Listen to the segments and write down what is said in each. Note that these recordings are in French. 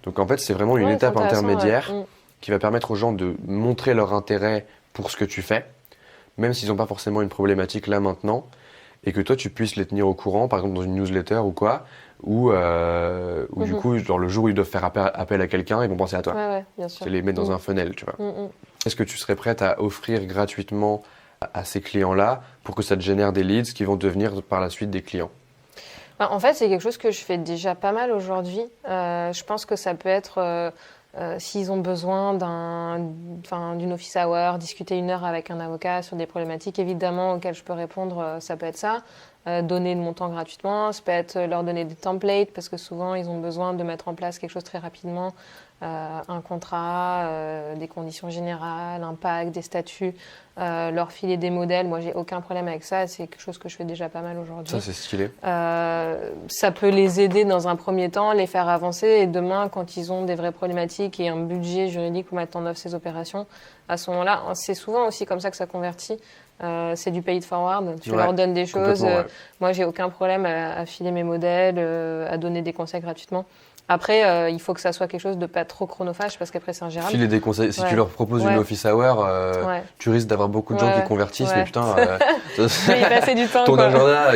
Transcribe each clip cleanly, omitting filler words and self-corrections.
Donc en fait, c'est vraiment une Ouais, c'est étape intéressant, intermédiaire ouais. qui va permettre aux gens de montrer leur intérêt pour ce que tu fais, même s'ils n'ont pas forcément une problématique là maintenant, et que toi tu puisses les tenir au courant, par exemple dans une newsletter ou quoi, ou du coup, genre le jour où ils doivent faire appel à quelqu'un, ils vont penser à toi. Ouais, bien sûr. C'est les mettre dans un funnel, tu vois. Est-ce que tu serais prête à offrir gratuitement à ces clients-là pour que ça te génère des leads qui vont devenir par la suite des clients? En fait, c'est quelque chose que je fais déjà pas mal aujourd'hui. Je pense que ça peut être, s'ils ont besoin d'une office hour, discuter 1 heure avec un avocat sur des problématiques évidemment auxquelles je peux répondre, ça peut être ça. Donner de mon temps gratuitement, ça peut être leur donner des templates parce que souvent ils ont besoin de mettre en place quelque chose très rapidement, un contrat, des conditions générales, un pack, des statuts, leur filer des modèles. Moi, j'ai aucun problème avec ça. C'est quelque chose que je fais déjà pas mal aujourd'hui. Ça, c'est stylé. Ça peut les aider dans un premier temps, les faire avancer. Et demain, quand ils ont des vraies problématiques et un budget juridique pour mettre en œuvre ces opérations, à ce moment-là, c'est souvent aussi comme ça que ça convertit. C'est du pay it forward. Tu leur donnes des choses. Moi, j'ai aucun problème à filer mes modèles, à donner des conseils gratuitement. Après, il faut que ça soit quelque chose de pas trop chronophage parce qu'après, c'est ingérable. Filer des conseils. Si tu leur proposes une office hour, tu risques d'avoir beaucoup de gens qui convertissent, mais putain, y passer du temps. Ton agenda.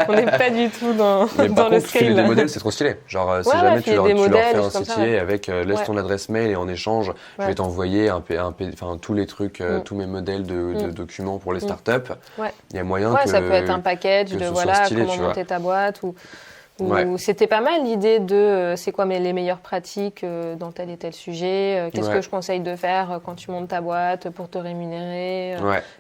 On n'est pas du tout dans mais par le contre, scale. filer des modèles, c'est trop stylé. Genre, si jamais tu leur fais un CTA avec laisse ton adresse mail et en échange, je vais t'envoyer tous les trucs, tous mes modèles de documents pour les startups. Il y a moyen que ça peut être un package de comment monter ta boîte ou c'était pas mal l'idée de c'est quoi les meilleures pratiques dans tel et tel sujet, qu'est-ce que je conseille de faire quand tu montes ta boîte pour te rémunérer,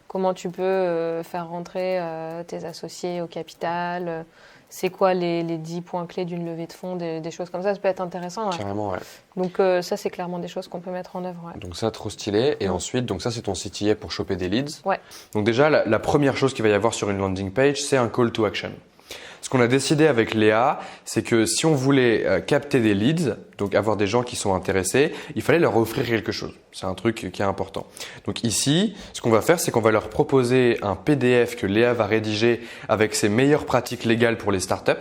comment tu peux faire rentrer tes associés au capital, c'est quoi les 10 points clés d'une levée de fonds, des choses comme ça peut être intéressant. Carrément, ouais. Donc ça, c'est clairement des choses qu'on peut mettre en œuvre. Donc ça, trop stylé. Et ensuite, donc ça, c'est ton CTA pour choper des leads. Ouais. Donc déjà, la première chose qu'il va y avoir sur une landing page, c'est un call to action. Ce qu'on a décidé avec Léa, c'est que si on voulait capter des leads, donc avoir des gens qui sont intéressés, il fallait leur offrir quelque chose. C'est un truc qui est important. Donc ici, ce qu'on va faire, c'est qu'on va leur proposer un PDF que Léa va rédiger avec ses meilleures pratiques légales pour les startups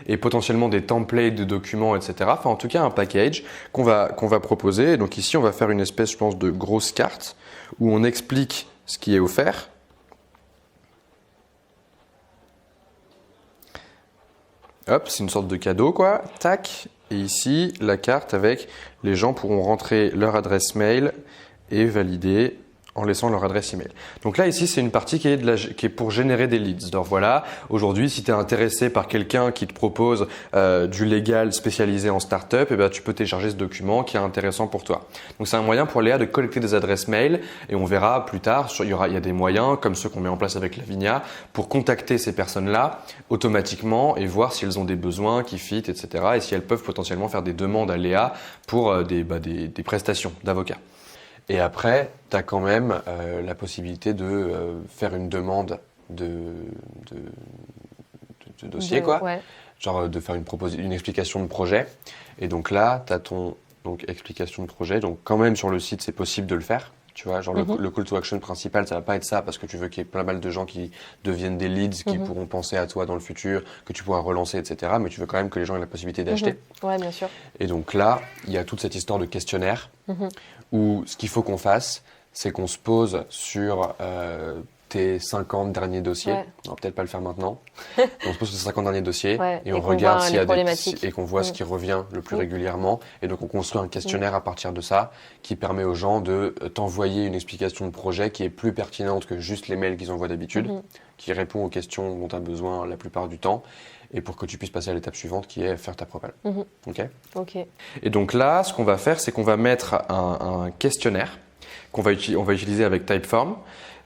et potentiellement des templates de documents, etc. Enfin, en tout cas, un package qu'on va proposer. Donc ici, on va faire une espèce, je pense, de grosse carte où on explique ce qui est offert. Hop, c'est une sorte de cadeau, quoi. Tac. Et ici, la carte avec les gens pourront rentrer leur adresse mail et valider en laissant leur adresse email. Donc là, ici, c'est une partie qui est pour générer des leads. Donc voilà, aujourd'hui, si tu es intéressé par quelqu'un qui te propose du légal spécialisé en startup, eh ben, tu peux télécharger ce document qui est intéressant pour toi. Donc c'est un moyen pour Léa de collecter des adresses mail et on verra plus tard, il y a des moyens comme ceux qu'on met en place avec Lavinia pour contacter ces personnes-là automatiquement et voir si elles ont des besoins qui fit, etc. et si elles peuvent potentiellement faire des demandes à Léa pour des prestations d'avocat. Et après, tu as quand même la possibilité de faire une demande de dossier, quoi. Ouais. Genre de faire une explication de projet. Et donc là, tu as ton explication de projet. Donc quand même, sur le site, c'est possible de le faire. Tu vois, genre le call to action principal, ça va pas être ça parce que tu veux qu'il y ait pas mal de gens qui deviennent des leads, qui pourront penser à toi dans le futur, que tu pourras relancer, etc. Mais tu veux quand même que les gens aient la possibilité d'acheter. Ouais, bien sûr. Et donc là, il y a toute cette histoire de questionnaire où ce qu'il faut qu'on fasse, c'est qu'on se pose sur tes 50 derniers dossiers. On va peut-être pas le faire maintenant. On se pose sur ces 50 derniers dossiers et on regarde s'il y a et qu'on voit ce qui revient le plus régulièrement. Et donc on construit un questionnaire à partir de ça qui permet aux gens de t'envoyer une explication de projet qui est plus pertinente que juste les mails qu'ils envoient d'habitude, qui répond aux questions dont tu as besoin la plupart du temps. Et pour que tu puisses passer à l'étape suivante qui est faire ta propale. Ok. Et donc là, ce qu'on va faire, c'est qu'on va mettre un questionnaire qu'on va utiliser avec Typeform.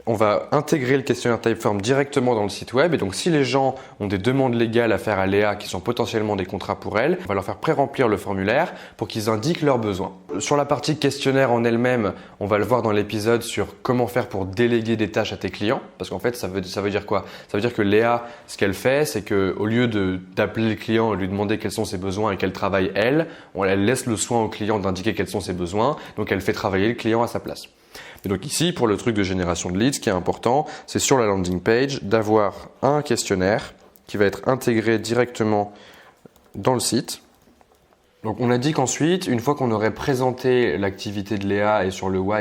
On va intégrer le questionnaire Typeform directement dans le site web. Et donc, si les gens ont des demandes légales à faire à Léa qui sont potentiellement des contrats pour elles, on va leur faire pré-remplir le formulaire pour qu'ils indiquent leurs besoins. Sur la partie questionnaire en elle-même, on va le voir dans l'épisode sur comment faire pour déléguer des tâches à tes clients. Parce qu'en fait, ça veut dire quoi? Ça veut dire que Léa, ce qu'elle fait, c'est qu'au lieu d'appeler le client et lui demander quels sont ses besoins et qu'elle travaille elle laisse le soin au client d'indiquer quels sont ses besoins. Donc, elle fait travailler le client à sa place. Et donc ici, pour le truc de génération de leads, ce qui est important, c'est sur la landing page d'avoir un questionnaire qui va être intégré directement dans le site. Donc on a dit qu'ensuite, une fois qu'on aurait présenté l'activité de Léa et sur le why,